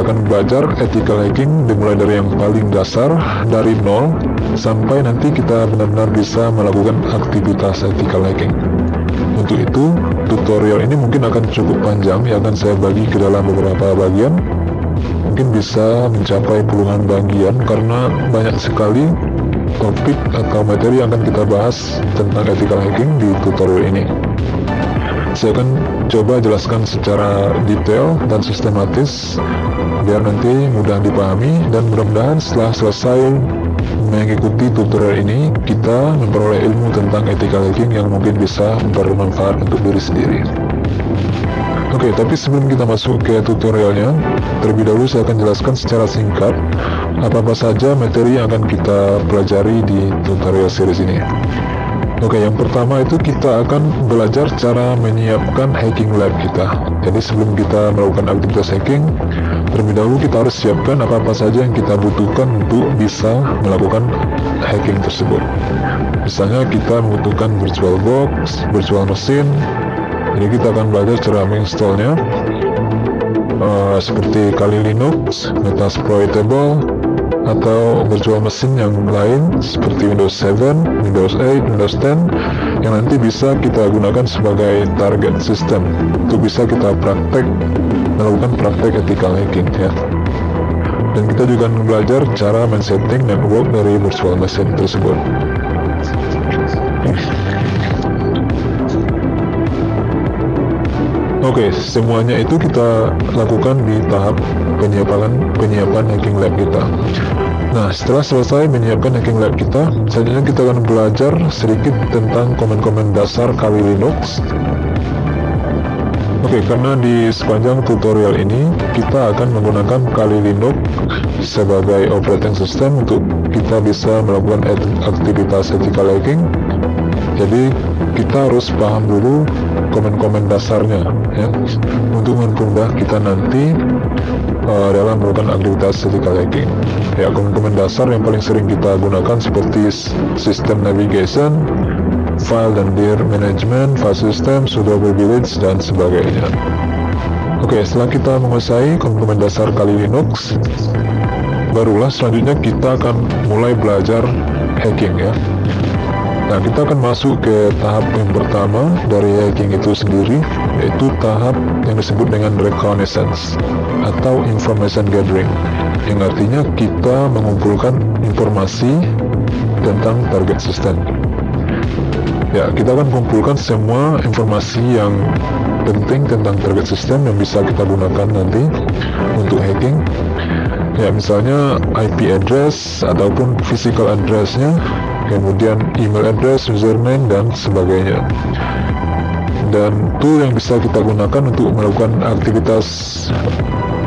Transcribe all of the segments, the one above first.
kita akan belajar ethical hacking dimulai dari yang paling dasar, dari nol sampai nanti kita benar-benar bisa melakukan aktivitas ethical hacking. Untuk itu, tutorial ini mungkin akan cukup panjang, yang akan saya bagi ke dalam beberapa bagian. Mungkin bisa mencapai puluhan bagian karena banyak sekali topik atau materi yang akan kita bahas tentang ethical hacking di tutorial ini. Saya akan coba jelaskan secara detail dan sistematis biar nanti mudah dipahami, dan mudah-mudahan setelah selesai mengikuti tutorial ini kita memperoleh ilmu tentang ethical hacking yang mungkin bisa bermanfaat untuk diri sendiri. Oke, tapi sebelum kita masuk ke tutorialnya, terlebih dahulu saya akan jelaskan secara singkat apa-apa saja materi yang akan kita pelajari di tutorial series ini. Oke, yang pertama itu kita akan belajar cara menyiapkan hacking lab kita. Jadi sebelum kita melakukan aktivitas hacking, terlebih dahulu kita harus siapkan apa-apa saja yang kita butuhkan untuk bisa melakukan hacking tersebut. Misalnya kita membutuhkan virtual box, virtual machine. Jadi kita akan belajar cara menginstalnya, seperti Kali Linux, Metasploitable, atau virtual machine yang lain seperti Windows 7, Windows 8, Windows 10 yang nanti bisa kita gunakan sebagai target system untuk bisa kita melakukan praktek ethical hacking ya. Dan kita juga akan belajar cara men-setting network dari virtual machine tersebut. Oke, semuanya itu kita lakukan di tahap penyiapan hacking lab kita. Nah, setelah selesai menyiapkan hacking lab kita, selanjutnya kita akan belajar sedikit tentang komen-komen dasar Kali Linux. Oke, karena di sepanjang tutorial ini kita akan menggunakan Kali Linux sebagai operating system untuk kita bisa melakukan aktivitas ethical hacking. Jadi kita harus paham dulu komen-komen dasarnya ya, untuk mempermudah kita nanti dalam melakukan aktivitas ethical hacking. Ya, komen-komen dasar yang paling sering kita gunakan seperti system navigation, file dan dir management, file system, sudo privilege, dan sebagainya. Oke, setelah kita menguasai komen-komen dasar Kali Linux, barulah selanjutnya kita akan mulai belajar hacking ya. Nah, kita akan masuk ke tahap yang pertama dari hacking itu sendiri, yaitu tahap yang disebut dengan reconnaissance atau information gathering, yang artinya kita mengumpulkan informasi tentang target system. Ya, kita akan kumpulkan semua informasi yang penting tentang target system yang bisa kita gunakan nanti untuk hacking. Ya, misalnya IP address ataupun physical address-nya, kemudian email address, username, dan sebagainya. Dan tool yang bisa kita gunakan untuk melakukan aktivitas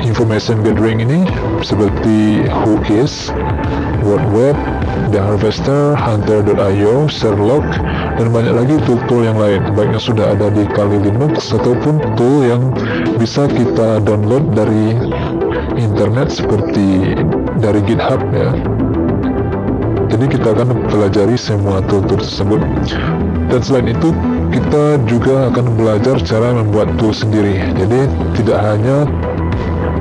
information gathering ini seperti Whois, WordWeb, The Harvester, Hunter.io, Sherlock, dan banyak lagi tool-tool yang lain, baik yang sudah ada di Kali Linux ataupun tool yang bisa kita download dari internet seperti dari GitHub ya. Jadi kita akan pelajari semua tool tersebut. Dan selain itu, kita juga akan belajar cara membuat tool sendiri. Jadi tidak hanya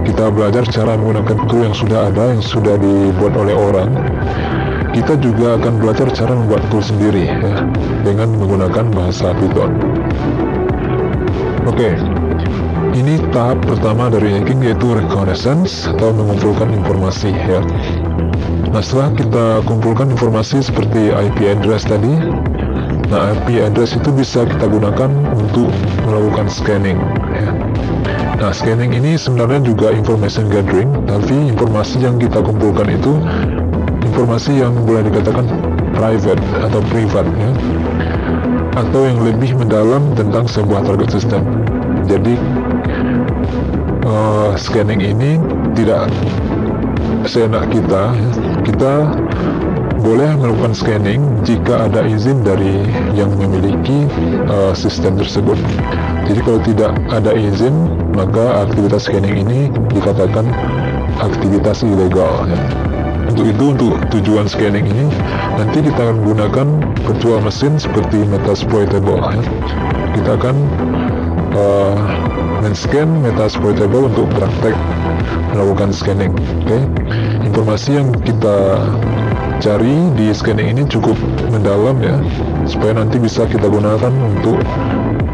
kita belajar cara menggunakan tool yang sudah ada, yang sudah dibuat oleh orang, kita juga akan belajar cara membuat tool sendiri ya, dengan menggunakan bahasa Python. Oke, ini tahap pertama dari hacking, yaitu reconnaissance atau mengumpulkan informasi ya. Nah, setelah kita kumpulkan informasi seperti IP address tadi, nah IP address itu bisa kita gunakan untuk melakukan scanning ya. Nah, scanning ini sebenarnya juga information gathering, tapi informasi yang kita kumpulkan itu informasi yang boleh dikatakan private atau privat ya, atau yang lebih mendalam tentang sebuah target system. Jadi scanning ini tidak seenak kita ya. Kita boleh melakukan scanning jika ada izin dari yang memiliki sistem tersebut. Jadi kalau tidak ada izin, maka aktivitas scanning ini dikatakan aktivitas ilegal ya. Untuk tujuan scanning ini nanti kita akan gunakan virtual machine seperti Metasploitable ya. Kita akan scan Metasploitable untuk praktek melakukan scanning. Oke. Informasi yang kita cari di scanning ini cukup mendalam ya, supaya nanti bisa kita gunakan untuk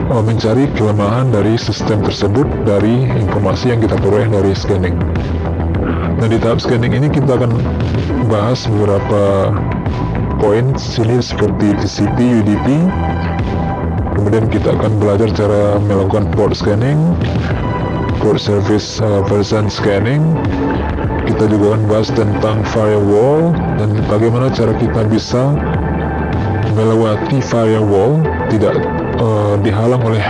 mencari kelemahan dari sistem tersebut dari informasi yang kita peroleh dari scanning. Nah, di tahap scanning ini kita akan bahas beberapa poin sini seperti TCP, UDP. Kemudian kita akan belajar cara melakukan port scanning, port service version scanning. Kita juga akan bahas tentang firewall dan bagaimana cara kita bisa melewati firewall, tidak dihalang oleh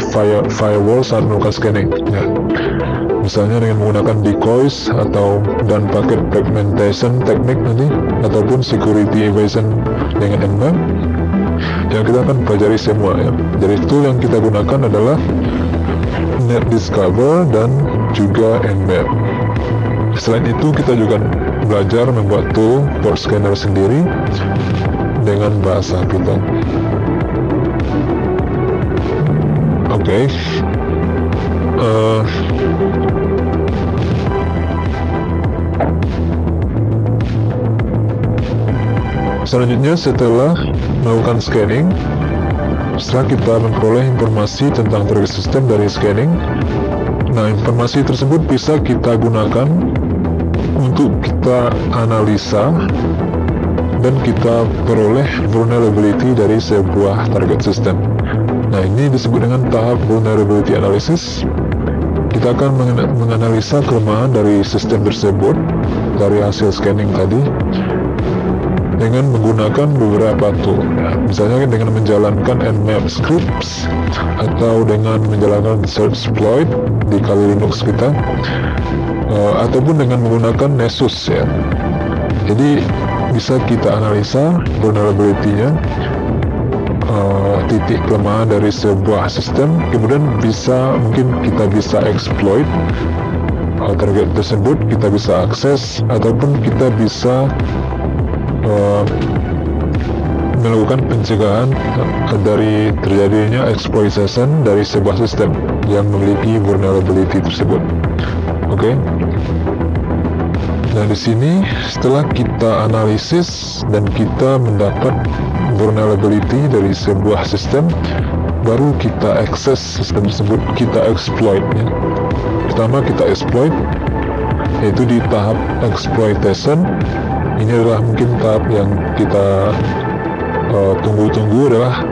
firewall saat melakukan scanning ya. Misalnya dengan menggunakan decoys dan paket fragmentation teknik nanti, ataupun security evasion dengan nmap. Yang kita akan pelajari semua ya. Jadi tool yang kita gunakan adalah NetDiscover dan juga nmap. Selain itu kita juga belajar membuat tool port scanner sendiri dengan bahasa Python. Oke. Selanjutnya, setelah melakukan scanning, setelah kita memperoleh informasi tentang target system dari scanning, nah informasi tersebut bisa kita gunakan untuk kita analisa dan kita peroleh vulnerability dari sebuah target system. Nah, ini disebut dengan tahap vulnerability analysis. Kita akan menganalisa kelemahan dari sistem tersebut dari hasil scanning tadi dengan menggunakan beberapa tool ya. Misalnya dengan menjalankan nmap scripts atau dengan menjalankan search exploit di Kali Linux kita, ataupun dengan menggunakan Nessus ya. Jadi bisa kita analisa vulnerability-nya, titik kelemahan dari sebuah sistem, kemudian mungkin kita bisa exploit target tersebut, kita bisa akses, ataupun kita bisa melakukan pencegahan dari terjadinya exploitation dari sebuah sistem yang memiliki vulnerability tersebut. Oke. Nah, di sini setelah kita analisis dan kita mendapat vulnerability dari sebuah sistem, baru kita akses sistem tersebut, kita exploit ya. Pertama kita exploit, yaitu di tahap exploitation. Ini adalah mungkin tahap yang kita tunggu-tunggu, adalah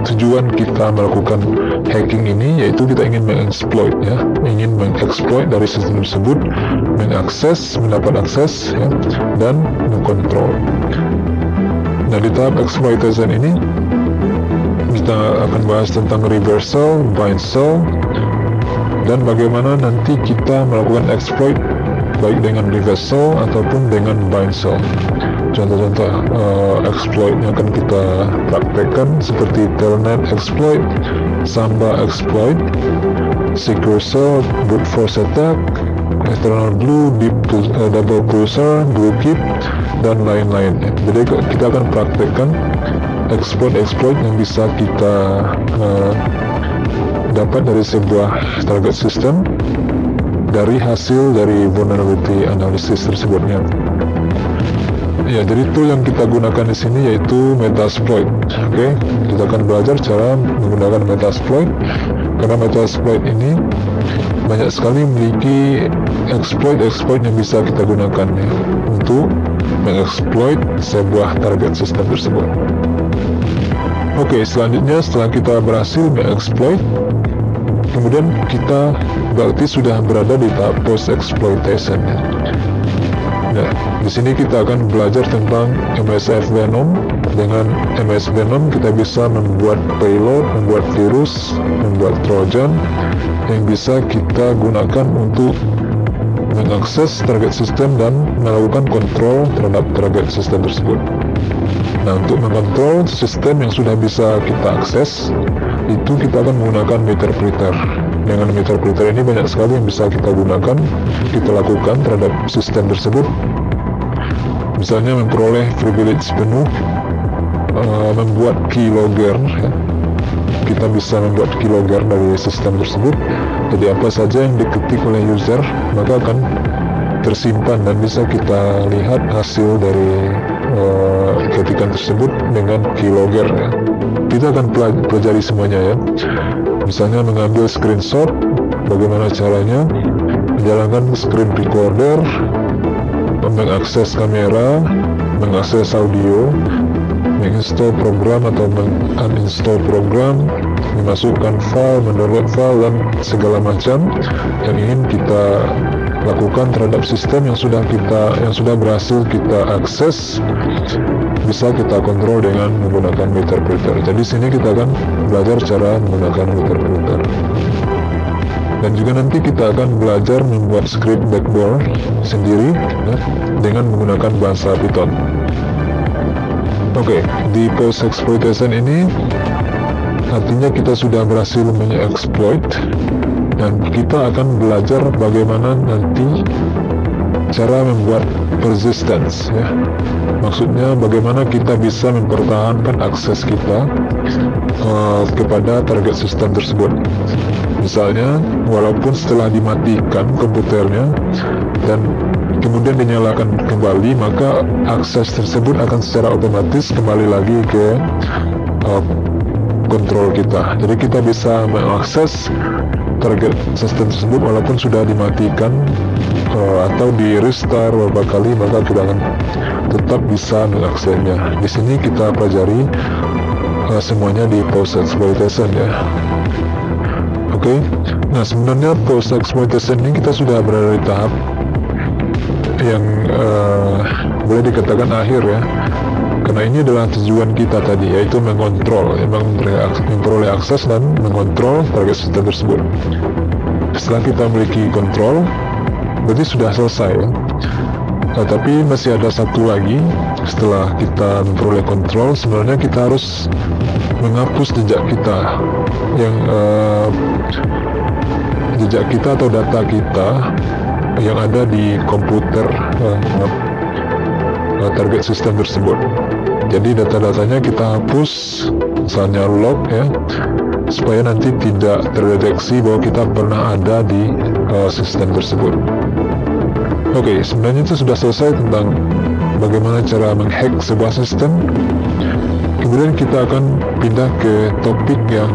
tujuan kita melakukan hacking ini, yaitu kita ingin mengeksploit ya, ingin mengeksploit dari sistem tersebut, mengakses, mendapat akses ya, dan mengkontrol. Nah, di tahap exploitation ini kita akan bahas tentang reversal, bindsel, dan bagaimana nanti kita melakukan exploit baik dengan reversal ataupun dengan bindsel. Contoh-contoh exploit yang akan kita praktekkan seperti telnet exploit, samba exploit, secure cell, brute force attack, external glue, double cruiser, glue keep, dan lain-lain. Jadi kita akan praktekkan exploit yang bisa kita dapat dari sebuah target system dari hasil dari vulnerability analysis tersebutnya. Ya, jadi tool yang kita gunakan di sini yaitu Metasploit. Oke, kita akan belajar cara menggunakan Metasploit, karena Metasploit ini banyak sekali memiliki exploit yang bisa kita gunakan ya, untuk mengeksploit sebuah target system tersebut. Oke, selanjutnya setelah kita berhasil mengeksploit, kemudian kita berarti sudah berada di tahap post exploitation ya. Nah, di sini kita akan belajar tentang MSF Venom. Dengan MS Venom kita bisa membuat payload, membuat virus, membuat trojan yang bisa kita gunakan untuk mengakses target system dan melakukan kontrol terhadap target system tersebut. Nah, untuk mengontrol sistem yang sudah bisa kita akses, itu kita akan menggunakan meterpreter. Dengan meterpreter ini banyak sekali yang bisa kita gunakan, kita lakukan terhadap sistem tersebut. Misalnya memperoleh privilege penuh, membuat keylogger ya. kita bisa membuat keylogger dari sistem tersebut. Jadi apa saja yang diketik oleh user maka akan tersimpan dan bisa kita lihat hasil dari ketikan tersebut dengan keylogger ya. Kita akan pelajari semuanya ya. Misalnya mengambil screenshot, bagaimana caranya, menjalankan screen recorder, mengakses kamera, mengakses audio, menginstall program atau menguninstall program, memasukkan file, mendownload file, dan segala macam yang ingin kita lakukan terhadap sistem yang sudah berhasil kita akses, bisa kita kontrol dengan menggunakan Meterpreter. Jadi sini kita akan belajar cara menggunakan Meterpreter. Dan juga nanti kita akan belajar membuat script backbone sendiri ya, dengan menggunakan bahasa Python. Oke, di post exploitation ini artinya kita sudah berhasil mengeksploit dan kita akan belajar bagaimana nanti cara membuat persistence ya. Maksudnya bagaimana kita bisa mempertahankan akses kita kepada target sistem tersebut. Misalnya, walaupun setelah dimatikan komputernya dan kemudian dinyalakan kembali, maka akses tersebut akan secara otomatis kembali lagi ke kontrol kita. Jadi kita bisa mengakses target sistem tersebut walaupun sudah dimatikan atau di restart beberapa kali, maka kita akan tetap bisa mengaksesnya. Di sini kita pelajari semuanya di post exploitation ya. Oke. Nah, sebenarnya post exploitation ini kita sudah berada di tahap yang boleh dikatakan akhir ya. Karena ini adalah tujuan kita tadi, yaitu mengontrol, memperoleh akses dan mengontrol target sistem tersebut. Setelah kita memiliki kontrol, berarti sudah selesai ya. Tapi masih ada satu lagi. Setelah kita memperoleh kontrol, sebenarnya kita harus menghapus jejak kita yang jejak kita atau data kita yang ada di komputer target sistem tersebut. Jadi data-datanya kita hapus, misalnya log ya, supaya nanti tidak terdeteksi bahwa kita pernah ada di sistem tersebut. Oke, sebenarnya itu sudah selesai tentang bagaimana cara menghack sebuah sistem. Kemudian kita akan pindah ke topik yang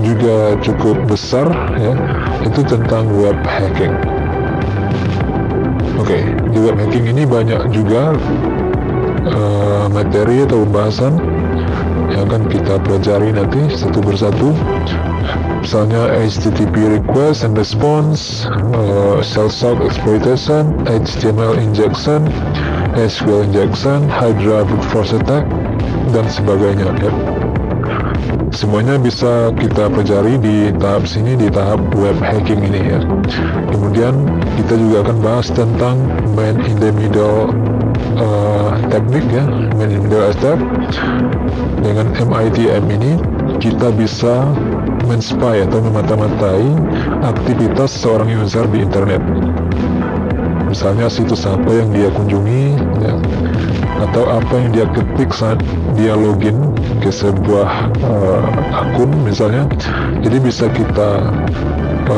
juga cukup besar ya, itu tentang web hacking. Oke, di web hacking ini banyak juga materi atau pembahasan yang akan kita pelajari nanti satu persatu. Misalnya HTTP request and response, shell-shock exploitation, HTML injection, SQL injection, Hydra brute force attack, dan sebagainya ya. Semuanya bisa kita pelajari di tahap sini, di tahap web hacking ini ya. Kemudian kita juga akan bahas tentang man in the middle teknik ya, man in the middle attack. Dengan MITM ini kita bisa men-spy atau memata-matai aktivitas seorang user di internet. Misalnya situs apa yang dia kunjungi ya, atau apa yang dia ketik saat dia login ke sebuah akun misalnya. Jadi bisa kita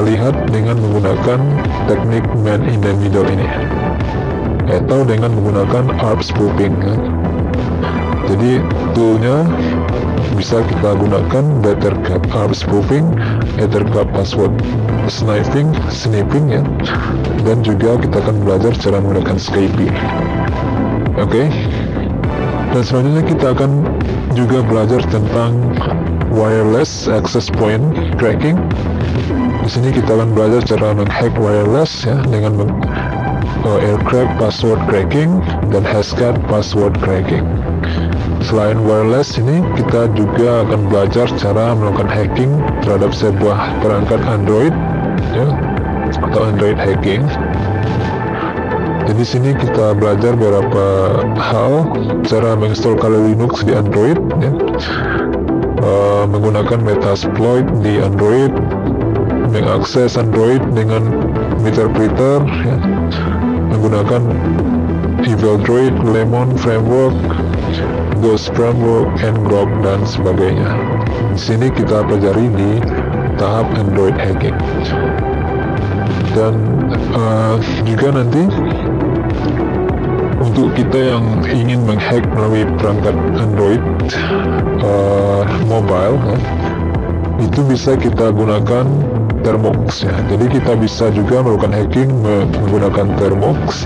lihat dengan menggunakan teknik man in the middle ini, atau dengan menggunakan ARP spoofing ya. Jadi toolnya bisa kita gunakan Bettercat ARP spoofing, Ethercap password sniffing ya, dan juga kita akan belajar cara menggunakan Skype. Oke. Dan selanjutnya kita akan juga belajar tentang wireless access point cracking. Di sini kita akan belajar cara menghack wireless ya, dengan aircraft password cracking dan Hashcat password cracking. Selain wireless ini, kita juga akan belajar cara melakukan hacking terhadap sebuah perangkat Android ya, atau Android hacking. Jadi di sini kita belajar beberapa hal, cara menginstall Kali Linux di Android ya, menggunakan Metasploit di Android, mengakses Android dengan Meterpreter ya, menggunakan Evil Droid, Lemon Framework, Ghost Framework, Ngrok, dan sebagainya. Di sini kita pelajari di tahap Android hacking. Dan juga nanti untuk kita yang ingin menghack melalui perangkat Android mobile, itu bisa kita gunakan Termux ya. Jadi kita bisa juga melakukan hacking menggunakan Termux.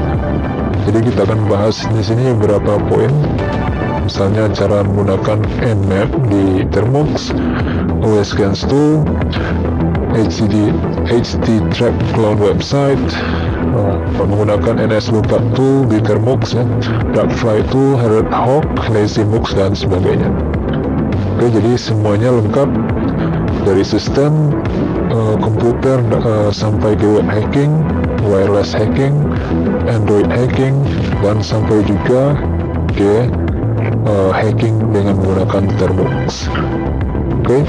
Jadi kita akan bahas di sini beberapa poin. Misalnya cara menggunakan Nmap di Termux, OSScans Tool, HTTrack Clone Website, menggunakan NSLookup Tool di Termux ya, Darkfly Tool, Herald Hawk, LazyMux dan sebagainya. Oke, jadi semuanya lengkap dari sistem komputer sampai ke web hacking, wireless hacking, Android hacking, dan sampai juga ke hacking dengan menggunakan Termux. Oke,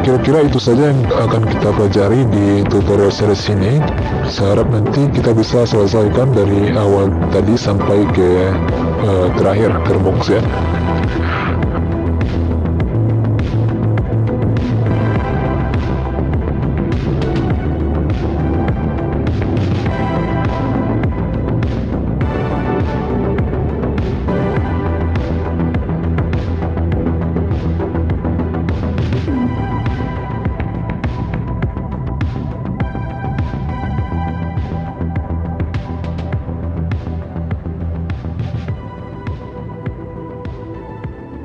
kira-kira itu saja yang akan kita pelajari di tutorial series ini. Saya harap nanti kita bisa selesaikan dari awal tadi sampai ke terakhir Termux ya.